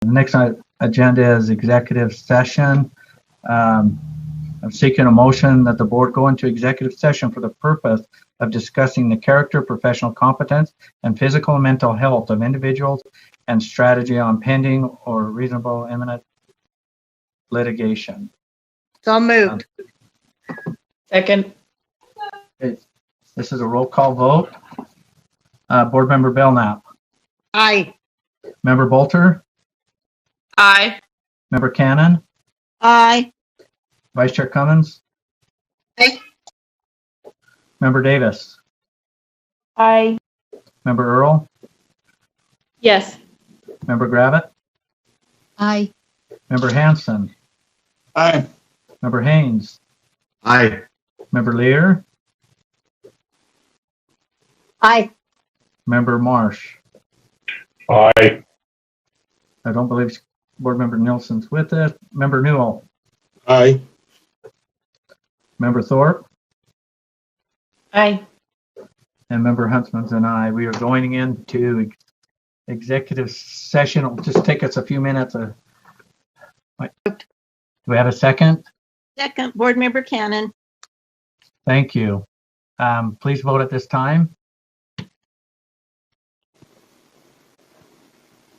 The next agenda is executive session. I'm seeking a motion that the board go into executive session for the purpose of discussing the character, professional competence, and physical and mental health of individuals and strategy on pending or reasonable imminent litigation. So moved. Second. This is a roll call vote. Board Member Belknap. Aye. Member Bolter. Aye. Member Cannon. Aye. Vice Chair Cummins. Aye. Member Davis. Aye. Member Earl. Yes. Member Gravitt. Aye. Member Hanson. Aye. Member Haynes. Aye. Member Lear. Aye. Member Marsh. Aye. I don't believe Board Member Nilsson's with us. Member Newell. Aye. Member Thorpe. Aye. And Member Huntsman's and I. We are going into executive session. It'll just take us a few minutes. Do we have a second? Second, Board Member Cannon. Thank you. Please vote at this time.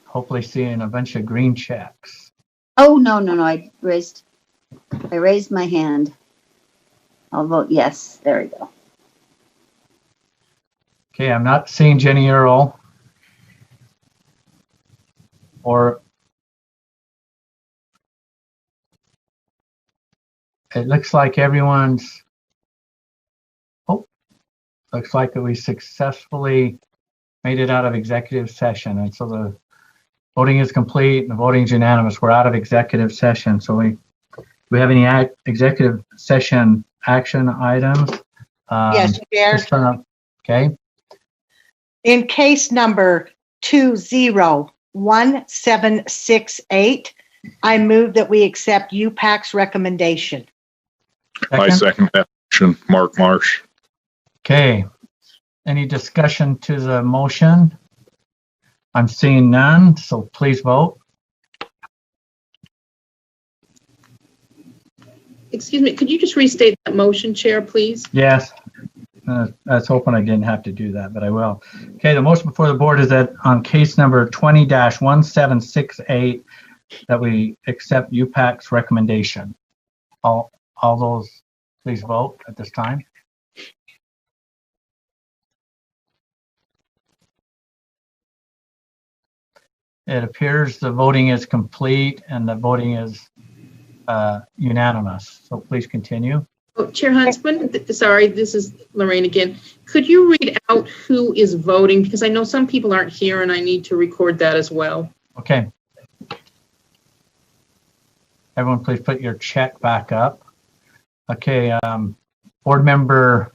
Hopefully seeing a bunch of green checks. Oh, no. I raised my hand. I'll vote yes. There we go. Okay, I'm not seeing Jenny Earl. Or it looks like everyone's, looks like we successfully made it out of executive session. And so the voting is complete and the voting is unanimous. We're out of executive session. So do we have any executive session action items? Yes, Chair. Okay. In case number 201768, I move that we accept UPAC's recommendation. I second that motion. Mark Marsh. Okay. Any discussion to the motion? I'm seeing none, so please vote. Excuse me, could you just restate that motion, Chair, please? Yes. I was hoping I didn't have to do that, but I will. Okay, the motion before the board is that on case number 20-1768 that we accept UPAC's recommendation. All those, please vote at this time. It appears the voting is complete and the voting is unanimous. So please continue. Oh, Chair Huntsman, sorry, this is Lorraine again. Could you read out who is voting? Because I know some people aren't here and I need to record that as well. Okay. Everyone, please put your check back up. Okay, Board Member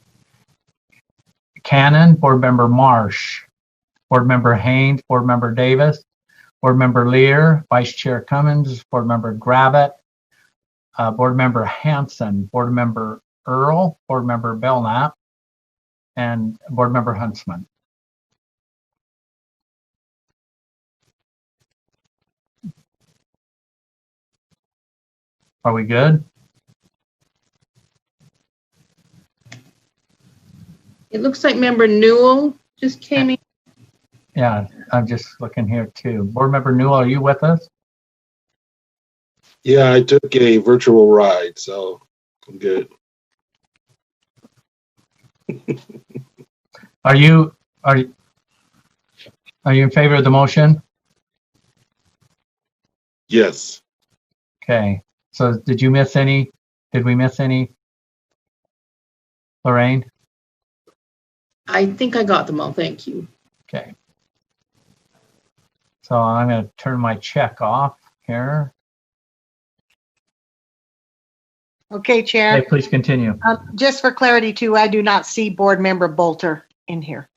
Cannon, Board Member Marsh, Board Member Haynes, Board Member Davis, Board Member Lear, Vice Chair Cummins, Board Member Gravitt, Board Member Hanson, Board Member Earl, Board Member Belknap, and Board Member Huntsman. Are we good? It looks like Member Newell just came in. Yeah, I'm just looking here too. Board Member Newell, are you with us? Yeah, I took a virtual ride, so I'm good. Are you in favor of the motion? Yes. Okay. So did we miss any, Lorraine? I think I got them all, thank you. Okay. So I'm going to turn my check off here. Okay, Chair. Okay, please continue. Just for clarity too, I do not see Board Member Bolter in here.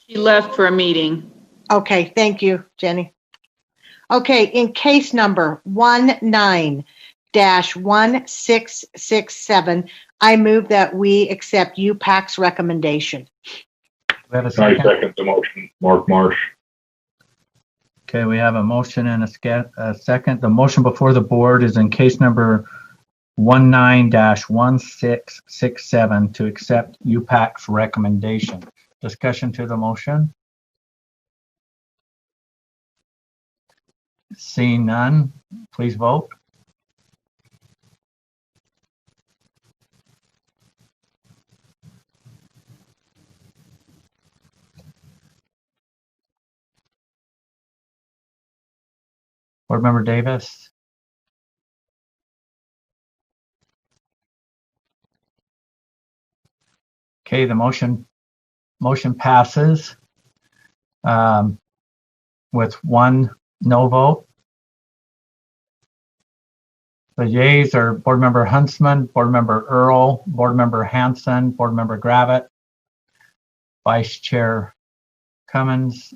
She left for a meeting. Okay, thank you, Jenny. Okay, in case number 19-1667, I move that we accept UPAC's recommendation. We have a I second. second the motion. Mark Marsh. Okay, we have a motion and a second. The motion before the board is in case number 19-1667 to accept UPAC's recommendation. Discussion to the motion? Seeing none, please vote. Board Member Davis? Okay, the motion passes with one no vote. The yeas are Board Member Huntsman, Board Member Earl, Board Member Hanson, Board Member Gravitt, Vice Chair Cummins,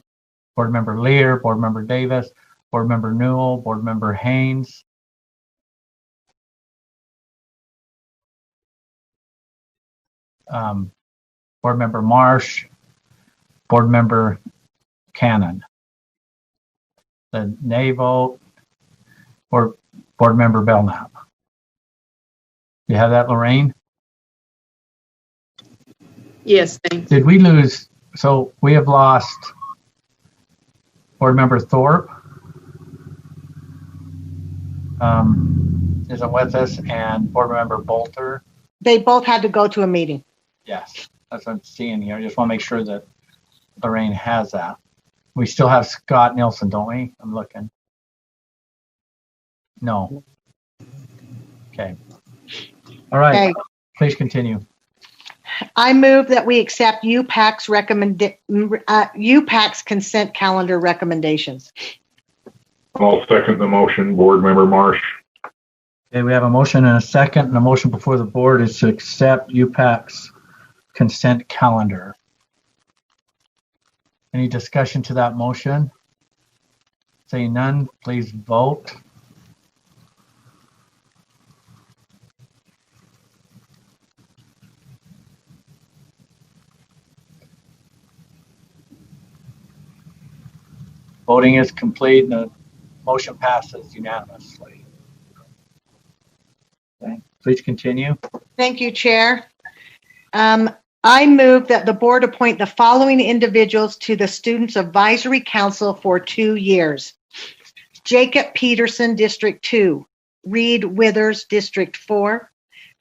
Board Member Lear, Board Member Davis, Board Member Newell, Board Member Haynes, Board Member Marsh, Board Member Cannon. The nay vote for Board Member Belknap. You have that, Lorraine? Yes, thanks. Did we lose? So we have lost Board Member Thorpe. Isn't with us, and Board Member Bolter. They both had to go to a meeting. Yes, that's what I'm seeing here. I just want to make sure that Lorraine has that. We still have Scott Nielsen, don't we? I'm looking. No. Okay. All right. Okay. Please continue. I move that we accept UPAC's consent calendar recommendations. I'll second the motion. Board Member Marsh. Okay, we have a motion and a second, and the motion before the board is to accept UPAC's consent calendar. Any discussion to that motion? Seeing none, please vote. Voting is complete and the motion passes unanimously. Okay, please continue. Thank you, Chair. I move that the board appoint the following individuals to the Students Advisory Council for 2 years. Jacob Peterson, District 2. Reed Withers, District 4.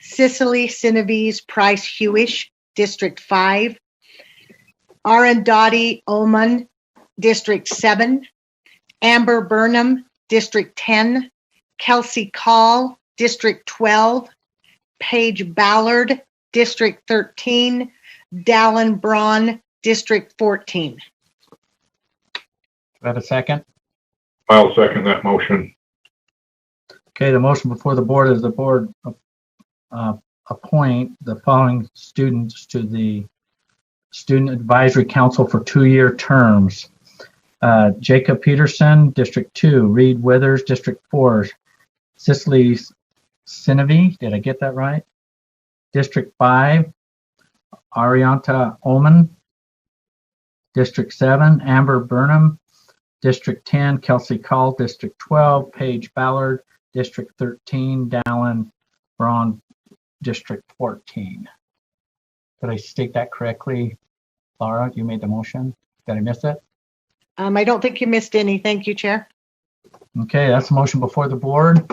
Cicely Sinavies Price Hewish, District 5. Arundhati Oman, District 7. Amber Burnham, District 10. Kelsey Call, District 12. Paige Ballard, District 13, Dallin Braun, District 14. Do I have a second? I'll second that motion. Okay, the motion before the board is the board appoint the following students to the Student Advisory Council for 2-year terms. Jacob Peterson, District 2, Reed Withers, District 4, Cicely Sinavi, did I get that right? District 5, Arianta Oman. District 7, Amber Burnham. District 10, Kelsey Call. District 12, Paige Ballard. District 13, Dallin Braun. District 14. Did I state that correctly, Laura? You made the motion. Did I miss it? I don't think you missed any. Thank you, Chair. Okay, that's the motion before the board.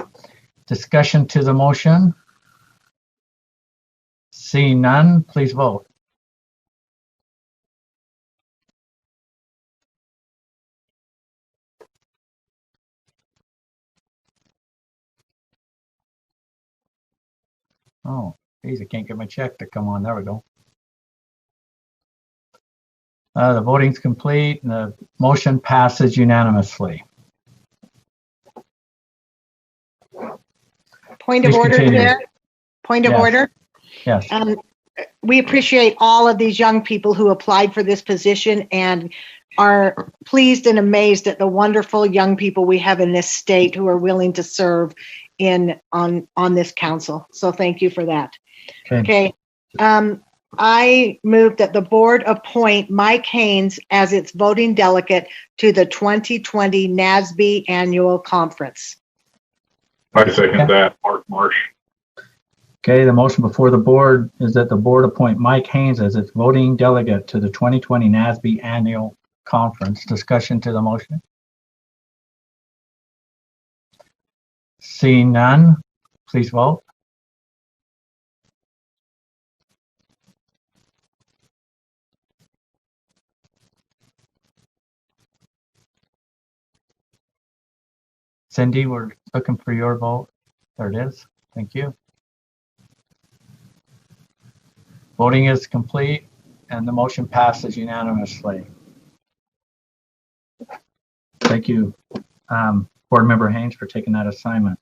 Discussion to the motion. Seeing none, please vote. Oh, geez, I can't get my check to come on. There we go. The voting's complete and the motion passes unanimously. Point of Please order, continue. Chair. Point of Yes. order. Yes. We appreciate all of these young people who applied for this position and are pleased and amazed at the wonderful young people we have in this state who are willing to serve on this council. So thank you for that. Okay. Okay. I move that the board appoint Mike Haynes as its voting delegate to the 2020 NASB Annual Conference. I second that. Mark Marsh. Okay, the motion before the board is that the board appoint Mike Haynes as its voting delegate to the 2020 NASB Annual Conference. Discussion to the motion. Seeing none, please vote. Cindy, we're looking for your vote. There it is. Thank you. Voting is complete and the motion passes unanimously. Thank you, Board Member Haynes, for taking that assignment.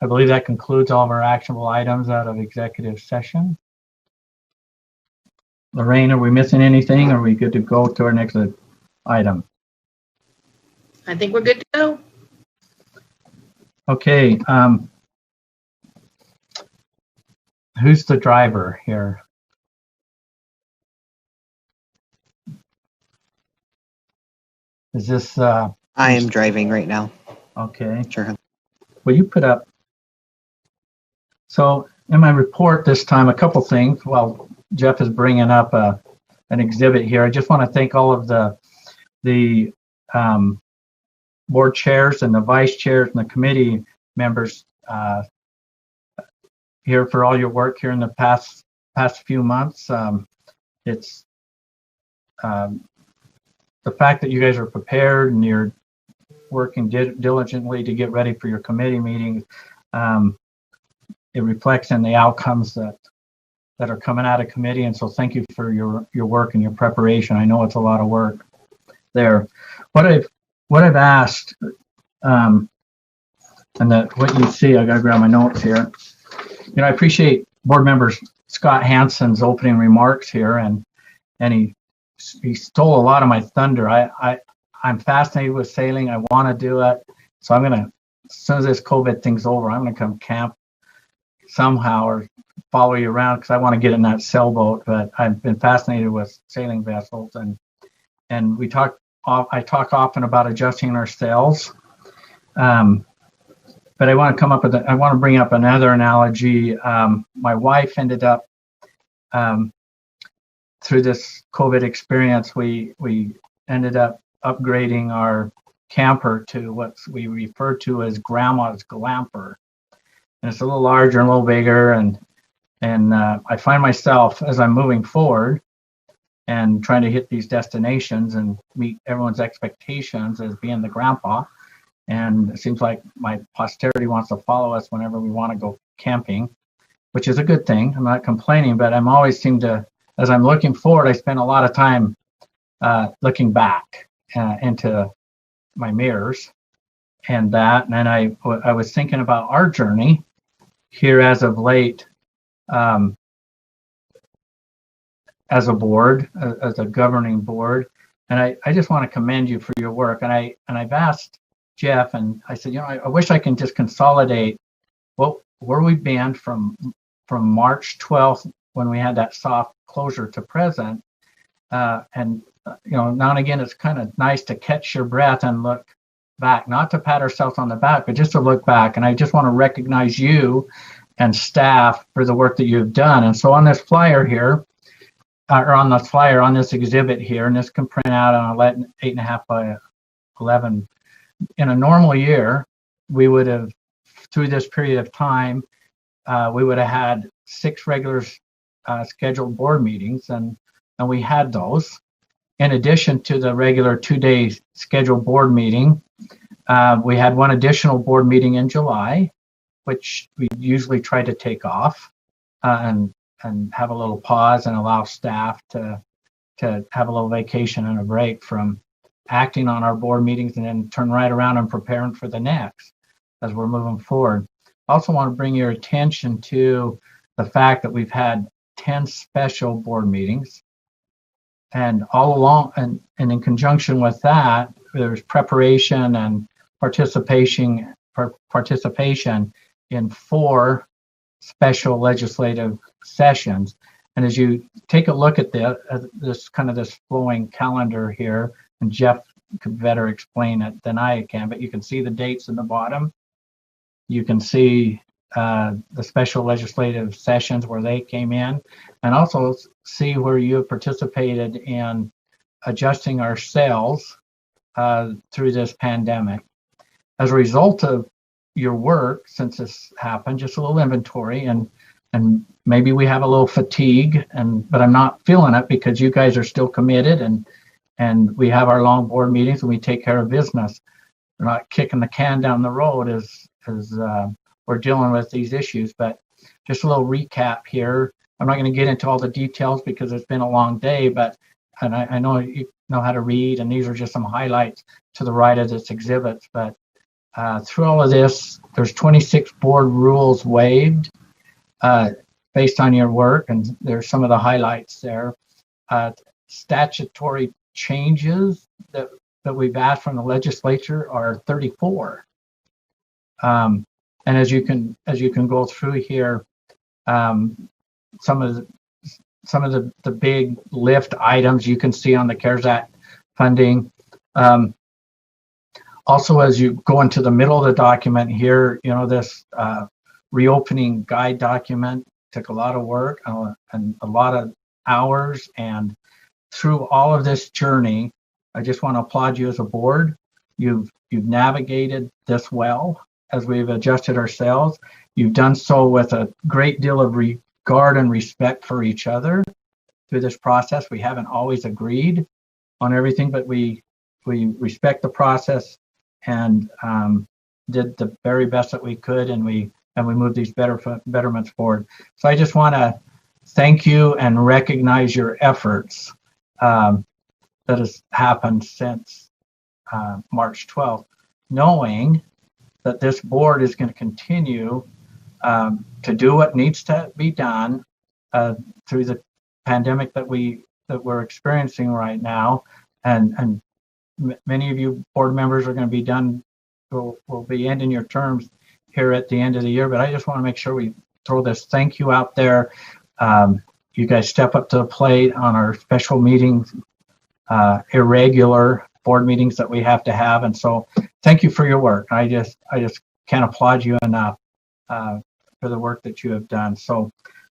I believe that concludes all of our actionable items out of executive session. Lorraine, are we missing anything? Are we good to go to our next item? I think we're good to go. Okay. Who's the driver here? Is this I am driving right now. okay? Sure. Will you put up? So in my report this time, a couple things. While Jeff is bringing up an exhibit here, I just want to thank all of the board chairs and the vice chairs and the committee members here for all your work here in the past few months. It's the fact that you guys are prepared and you're working diligently to get ready for your committee meetings. It reflects in the outcomes that are coming out of committee, and so thank you for your work and your preparation. I know it's a lot of work there. What I've asked, and that what you see, I gotta grab my notes here. I appreciate board members Scott Hansen's opening remarks here, and he stole a lot of my thunder. I'm fascinated with sailing. I want to do it, so I'm gonna, as soon as this COVID thing's over, I'm gonna come camp somehow or follow you around because I want to get in that sailboat. But I've been fascinated with sailing vessels, and I talk often about adjusting our sails. But I want to bring up another analogy. My wife ended up through this COVID experience, we ended up upgrading our camper to what we refer to as grandma's glamper. And it's a little larger and a little bigger. And I find myself, as I'm moving forward and trying to hit these destinations and meet everyone's expectations as being the grandpa. And it seems like my posterity wants to follow us whenever we want to go camping, which is a good thing. I'm not complaining, but I'm always seem to, as I'm looking forward, I spend a lot of time looking back into my mirrors and that. And then I was thinking about our journey here as of late, as a board, as a governing board. And I just want to commend you for your work. And I've asked Jeff, and I said, I wish I can just consolidate where we've been from March 12th when we had that soft closure to present. Now and again, it's kind of nice to catch your breath and look back, not to pat ourselves on the back, but just to look back. And I just want to recognize you and staff for the work that you've done. And so on this flyer here, on this exhibit here, and this can print out on 8.5 by 11. In a normal year, we would have, through this period of time, we would have had 6 regular scheduled board meetings, and we had those. In addition to the regular 2-day scheduled board meeting, we had one additional board meeting in July, which we usually try to take off and have a little pause and allow staff to have a little vacation and a break from acting on our board meetings, and then turn right around and preparing for the next as we're moving forward. I also want to bring your attention to the fact that we've had 10 special board meetings, and all along, and in conjunction with that, there's preparation and participation in 4 special legislative sessions. And as you take a look at this flowing calendar here, and Jeff could better explain it than I can, but you can see the dates in the bottom. You can see the special legislative sessions where they came in, and also see where you have participated in adjusting ourselves through this pandemic. As a result of your work, since this happened, just a little inventory, and maybe we have a little fatigue, but I'm not feeling it because you guys are still committed, and we have our long board meetings and we take care of business. We're not kicking the can down the road as we're dealing with these issues. But just a little recap here. I'm not going to get into all the details because it's been a long day, and I know you know how to read, and these are just some highlights to the right of this exhibit. But through all of this, there's 26 board rules waived based on your work, and there's some of the highlights there. Statutory changes that we've asked from the legislature are 34. And as you can go through here, some of the big lift items you can see on the CARES Act funding. Also, as you go into the middle of the document here, this reopening guide document took a lot of work and a lot of hours. And through all of this journey, I just want to applaud you as a board. You've navigated this well as we've adjusted ourselves. You've done so with a great deal of regard and respect for each other through this process. We haven't always agreed on everything, but we respect the process and did the very best that we could, and we moved these betterments forward. So I just want to thank you and recognize your efforts that has happened since March 12th, knowing that this board is going to continue to do what needs to be done through the pandemic that we're experiencing right now, and many of you board members are going to be done, will be ending your terms here at the end of the year. But I just want to make sure we throw this thank you out there. You guys step up to the plate on our special meetings, irregular board meetings that we have to have, and so thank you for your work. I just can't applaud you enough for the work that you have done. So